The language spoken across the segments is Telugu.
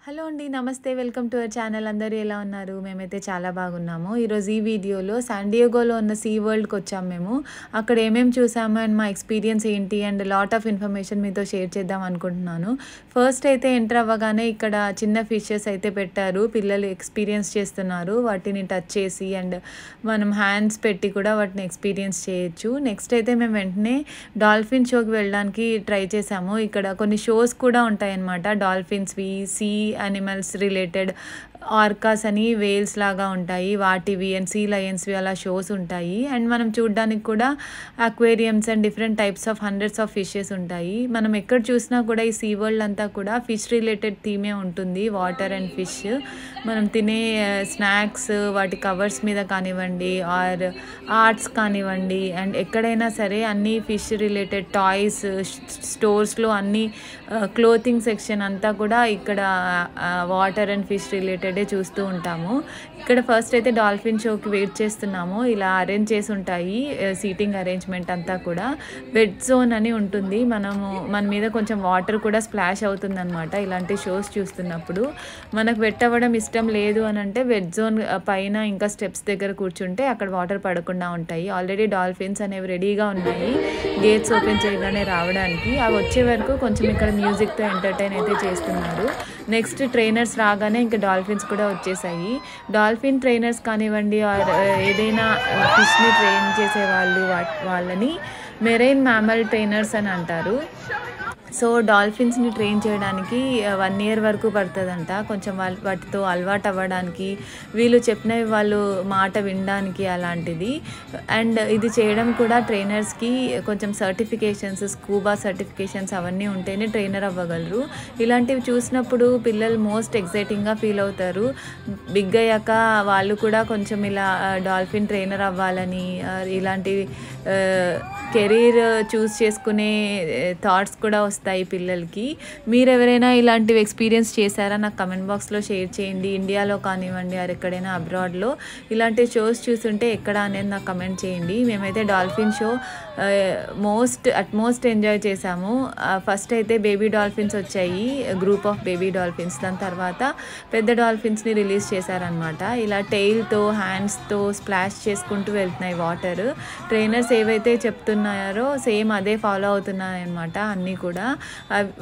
హలో అండి. నమస్తే. Welcome to our channel. అందరూ ఎలా ఉన్నారు? మేమైతే చాలా బాగున్నాము. ఈరోజు ఈ వీడియోలో శాన్ డియేగోలో ఉన్న సీ వరల్డ్‌కి వచ్చాము మేము. అక్కడ ఏమేమి చూసాము అండ్ మా ఎక్స్‌పీరియన్స్ ఏంటి అండ్ లాట్ ఆఫ్ ఇన్ఫర్మేషన్ మీతో షేర్ చేద్దాం అనుకుంటున్నాను. ఫస్ట్ అయితే ఎంటర్ అవ్వగానే ఇక్కడ చిన్న ఫిషెస్ అయితే పెట్టారు. పిల్లలు ఎక్స్‌పీరియన్స్ చేస్తున్నారు. వాటిని టచ్ చేసి అండ్ మనం హ్యాండ్స్ పెట్టి కూడా వాటిని ఎక్స్‌పీరియన్స్ చేయొచ్చు. నెక్స్ట్ అయితే మేము వెంటనే డాల్ఫిన్ షోకి వెళ్ళడానికి ట్రై చేసాము. ఇక్కడ కొన్ని షోస్ కూడా ఉంటాయన్నమాట. డాల్ఫిన్స్‌వి, సీ యానిమల్స్ రిలేటెడ్ ఆర్కాస్ అని వేల్స్ లాగా ఉంటాయి. వాటివి అండ్ సీ లయన్స్వి అలా షోస్ ఉంటాయి. అండ్ మనం చూడడానికి కూడా aquariums and different types of hundreds of fishes ఉంటాయి. మనం ఎక్కడ చూసినా కూడా ఈ సీ వరల్డ్ అంతా కూడా ఫిష్ రిలేటెడ్ థీమే ఉంటుంది. Water and fish. మనం తినే స్నాక్స్ వాటి కవర్స్ మీద కానివ్వండి ఆర్ ఆర్ట్స్ కానివ్వండి అండ్ ఎక్కడైనా సరే అన్నీ ఫిష్ రిలేటెడ్ టాయ్స్ స్టోర్స్లో అన్నీ క్లోతింగ్ సెక్షన్ అంతా కూడా ఇక్కడ వాటర్ అండ్ ఫిష్ రిలేటెడే చూస్తూ ఉంటాము. ఇక్కడ ఫస్ట్ అయితే డాల్ఫిన్ షోకి వెయిట్ చేస్తున్నాము. ఇలా అరేంజ్ చేసి ఉంటాయి సీటింగ్ అరేంజ్మెంట్ అంతా కూడా. వెట్ జోన్ అని ఉంటుంది. మన మీద కొంచెం వాటర్ కూడా స్ప్లాష్ అవుతుంది అనమాట ఇలాంటి షోస్ చూస్తున్నప్పుడు. మనకు వెట్ అవ్వడం ఇష్టం లేదు అని అంటే వెట్ జోన్ పైన ఇంకా స్టెప్స్ దగ్గర కూర్చుంటే అక్కడ వాటర్ పడకుండా ఉంటాయి. ఆల్రెడీ డాల్ఫిన్స్ అనేవి రెడీగా ఉన్నాయి గేట్స్ ఓపెన్ చేయగానే రావడానికి. అవి వచ్చే వరకు కొంచెం ఇక్కడ మ్యూజిక్తో ఎంటర్టైన్ అయితే చేస్తున్నారు. నెక్స్ట్ ట్రైనర్స్ రాగానే ఇంకా డాల్ఫిన్స్ కూడా వచ్చేసాయి. డాల్ఫిన్ ట్రైనర్స్ కానివ్వండి ఆర్ ఏదైనా ఫిష్ని ట్రైన్ చేసే వాళ్ళని మెరైన్ మ్యామల్ ట్రైనర్స్ అని అంటారు. సో డాల్ఫిన్స్ని ట్రైన్ చేయడానికి 1 year వరకు పడుతుందంట. కొంచెం వాటితో అలవాటు అవ్వడానికి, వీళ్ళు చెప్పినవి వాళ్ళు మాట వినడానికి అలాంటిది. అండ్ ఇది చేయడం కూడా ట్రైనర్స్కి కొంచెం సర్టిఫికేషన్స్, స్కూబా సర్టిఫికేషన్స్ అవన్నీ ఉంటేనే ట్రైనర్ అవ్వగలరు. ఇలాంటివి చూసినప్పుడు పిల్లలు మోస్ట్ ఎక్సైటింగ్గా ఫీల్ అవుతారు. బిగ్ అయ్యాక వాళ్ళు కూడా కొంచెం ఇలా డాల్ఫిన్ ట్రైనర్ అవ్వాలని ఇలాంటి కెరీర్ చూస్ చేసుకునే థాట్స్ కూడా వస్తాయి పిల్లలకి. మీరు ఎవరైనా ఇలాంటివి ఎక్స్పీరియన్స్ చేశారా? నాకు కమెంట్ బాక్స్లో షేర్ చేయండి. ఇండియాలో కానివ్వండి ఆర్ ఎక్కడైనా అబ్రాడ్లో ఇలాంటి షోస్ చూస్తుంటే ఎక్కడ అనేది నాకు కమెంట్ చేయండి. మేమైతే డాల్ఫిన్ షో అట్మోస్ట్ ఎంజాయ్ చేసాము. ఫస్ట్ అయితే బేబీ డాల్ఫిన్స్ వచ్చాయి, గ్రూప్ ఆఫ్ బేబీ డాల్ఫిన్స్. దాని తర్వాత పెద్ద డాల్ఫిన్స్ని రిలీజ్ చేశారనమాట. ఇలా టెయిల్తో హ్యాండ్స్తో స్ప్లాష్ చేసుకుంటూ వెళ్తున్నాయి వాటర్. ట్రైనర్స్ ఏవైతే చెప్తున్నారో సేమ్ అదే ఫాలో అవుతున్నాయన్నమాట అన్నీ కూడా.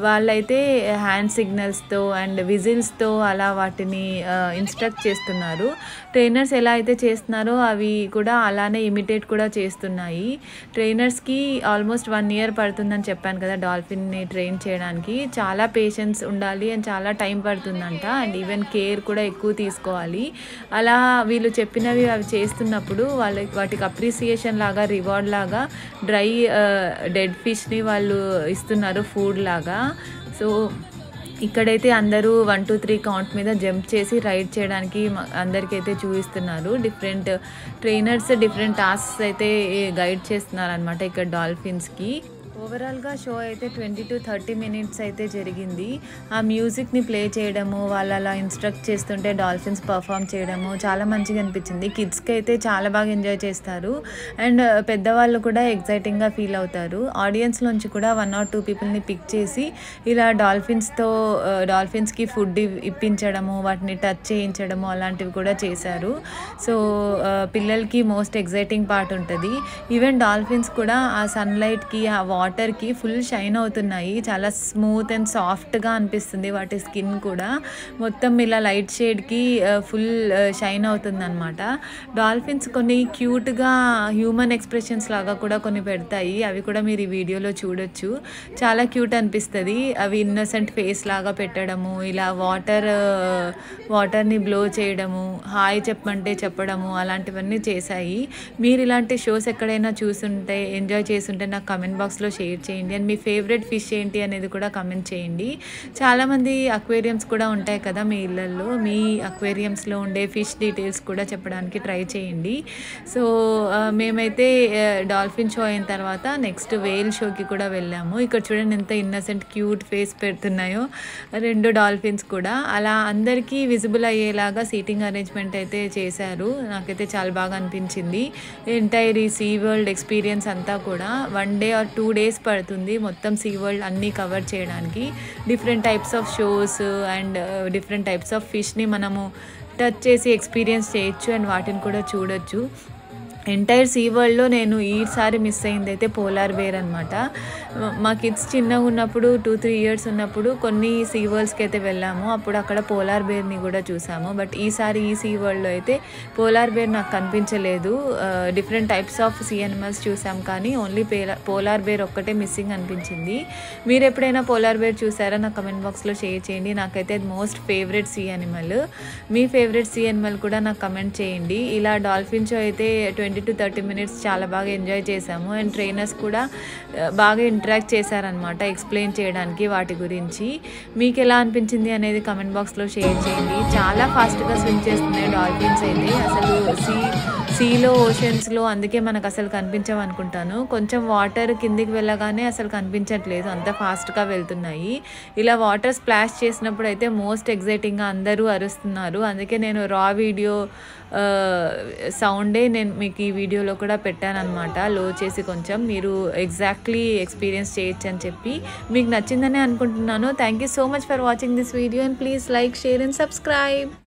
వాళ్ళైతే హ్యాండ్ సిగ్నల్స్తో అండ్ విజిల్స్తో అలా వాటిని ఇన్స్ట్రక్ట్ చేస్తున్నారు. ట్రైనర్స్ ఎలా అయితే చేస్తున్నారో అవి కూడా అలానే ఇమిటేట్ కూడా చేస్తున్నాయి. ట్రైనర్స్కి ఆల్మోస్ట్ 1 year పడుతుందని చెప్పాను కదా డాల్ఫిన్ని ట్రైన్ చేయడానికి. చాలా పేషెన్స్ ఉండాలి అండ్ చాలా టైం పడుతుందంట. అండ్ ఈవెన్ కేర్ కూడా ఎక్కువ తీసుకోవాలి. అలా వీళ్ళు చెప్పినవి అవి చేస్తున్నప్పుడు వాటికి అప్రిసియేషన్ లాగా, రివార్డ్ లాగా డ్రై డెడ్ ఫిష్ని వాళ్ళు ఇస్తున్నారు ఫుడ్ లాగా. సో ఇక్కడైతే అందరూ 1 2 3 కౌంట్ మీద జంప్ చేసి రైడ్ చేయడానికి అందరికైతే చూపిస్తున్నారు. డిఫరెంట్ ట్రైనర్స్ డిఫరెంట్ టాస్క్స్ అయితే గైడ్ చేస్తున్నారు అనమాట ఇక్కడ డాల్ఫిన్స్కి. ఓవరాల్గా షో అయితే 20 to 30 minutes అయితే జరిగింది. ఆ మ్యూజిక్ని ప్లే చేయడము, వాళ్ళు అలా ఇన్స్ట్రక్ట్ చేస్తుంటే డాల్ఫిన్స్ పర్ఫామ్ చేయడము చాలా మంచిగా అనిపించింది. కిడ్స్కి అయితే చాలా బాగా ఎంజాయ్ చేస్తారు అండ్ పెద్దవాళ్ళు కూడా ఎక్సైటింగ్గా ఫీల్ అవుతారు. ఆడియన్స్లోంచి కూడా 1 or 2 పీపుల్ని పిక్ చేసి ఇలా డాల్ఫిన్స్కి ఫుడ్ ఇప్పించడము, వాటిని టచ్ చేయించడము అలాంటివి కూడా చేశారు. సో పిల్లలకి మోస్ట్ ఎక్సైటింగ్ పార్ట్ ఉంటుంది. ఈవెన్ డాల్ఫిన్స్ కూడా ఆ సన్లైట్కి ఆ వాటర్కి ఫుల్ షైన్ అవుతున్నాయి. చాలా స్మూత్ అండ్ సాఫ్ట్గా అనిపిస్తుంది వాటి స్కిన్ కూడా. మొత్తం ఇలా లైట్ షేడ్కి ఫుల్ షైన్ అవుతుంది అనమాట. డాల్ఫిన్స్ కొన్ని క్యూట్గా హ్యూమన్ ఎక్స్ప్రెషన్స్ లాగా కూడా కొన్ని పెడతాయి. అవి కూడా మీరు ఈ వీడియోలో చూడొచ్చు. చాలా క్యూట్ అనిపిస్తుంది. అవి ఇన్నోసెంట్ ఫేస్ లాగా పెట్టడము, ఇలా వాటర్ని బ్లో చేయడము, హాయ్ చెప్పమంటే చెప్పడము అలాంటివన్నీ చేశాయి. మీరు ఇలాంటి షోస్ ఎక్కడైనా చూసుంటే ఎంజాయ్ చేస్తుంటే నాకు కమెంట్ బాక్స్లో షేర్ చేయండి. అండ్ మీ ఫేవరెట్ ఫిష్ ఏంటి అనేది కూడా కమెంట్ చేయండి. చాలామంది అక్వేరియంస్ కూడా ఉంటాయి కదా మీ ఇళ్ళల్లో. మీ అక్వేరియంస్లో ఉండే ఫిష్ డీటెయిల్స్ కూడా చెప్పడానికి ట్రై చేయండి. సో మేమైతే డాల్ఫిన్ షో అయిన తర్వాత నెక్స్ట్ వేల్ షోకి కూడా వెళ్ళాము. ఇక్కడ చూడండి ఎంత ఇన్నోసెంట్ క్యూట్ ఫేస్ పెడుతున్నాయో 2 డాల్ఫిన్స్ కూడా. అలా అందరికీ విజిబుల్ అయ్యేలాగా సీటింగ్ అరేంజ్మెంట్ అయితే చేశారు. నాకైతే చాలా బాగా అనిపించింది. ఎంటైర్ ఈ సీ వరల్డ్ ఎక్స్పీరియన్స్ అంతా కూడా 1 day or 2 days డేస్ పడుతుంది మొత్తం సీ వరల్డ్ అన్నీ కవర్ చేయడానికి. Different types of shows and different types of ఫిష్ని మనము టచ్ చేసి ఎక్స్పీరియన్స్ చేయొచ్చు అండ్ వాటిని కూడా చూడొచ్చు. ఎంటైర్ సీ వరల్డ్లో నేను ఈసారి మిస్ అయింది అయితే పోలార్ బేర్ అనమాట. మా కిడ్స్ చిన్నగా ఉన్నప్పుడు 2-3 ఇయర్స్ ఉన్నప్పుడు కొన్ని సీ వరల్డ్స్కి అయితే వెళ్ళాము. అప్పుడు అక్కడ పోలార్ బేర్ని కూడా చూసాము. బట్ ఈసారి ఈ సీ వరల్డ్లో అయితే పోలార్ బేర్ నాకు కనిపించలేదు. Different types of see animals చూసాం కానీ ఓన్లీ పోలార్ బేర్ ఒక్కటే మిస్సింగ్ అనిపించింది. మీరు ఎప్పుడైనా పోలార్ బేర్ చూసారా? నా కమెంట్ బాక్స్లో షేర్ చేయండి. నాకైతే అది మోస్ట్ ఫేవరెట్ సీ యానిమల్. మీ ఫేవరెట్ సీ యానిమల్ కూడా నాకు కమెంట్ చేయండి. ఇలా డాల్ఫిన్ షో అయితే 20 to 30 minutes చాలా బాగా ఎంజాయ్ చేసాము. అండ్ ట్రైనర్స్ కూడా బాగా ఇంటరాక్ట్ చేశారనమాట ఎక్స్ప్లెయిన్ చేయడానికి వాటి గురించి. మీకు ఎలా అనిపించింది అనేది కమెంట్ బాక్స్లో షేర్ చేయండి. చాలా ఫాస్ట్గా స్విమ్ చేస్తున్నాయి డాల్ఫిన్స్ అయితే. అసలు సీలో ఓషన్స్లో అందుకే మనకు అసలు కనిపించమనుకుంటాను. కొంచెం వాటర్ కిందికి వెళ్ళగానే అసలు కనిపించట్లేదు, అంత ఫాస్ట్గా వెళ్తున్నాయి. ఇలా వాటర్ స్ప్లాష్ చేసినప్పుడు అయితే మోస్ట్ ఎగ్జైటింగ్గా అందరూ అరుస్తున్నారు. అందుకే నేను రా వీడియో సౌండే నేను మీకు ఈ వీడియోలో కూడా పెట్టాను అనమాట, లో చేసి కొంచెం మీరు ఎగ్జాక్ట్లీ ఎక్స్పీరియన్స్ చేయొచ్చు అని చెప్పి. మీకు నచ్చిందని అనుకుంటున్నాను. Thank you so much for watching this video and please like, share and subscribe.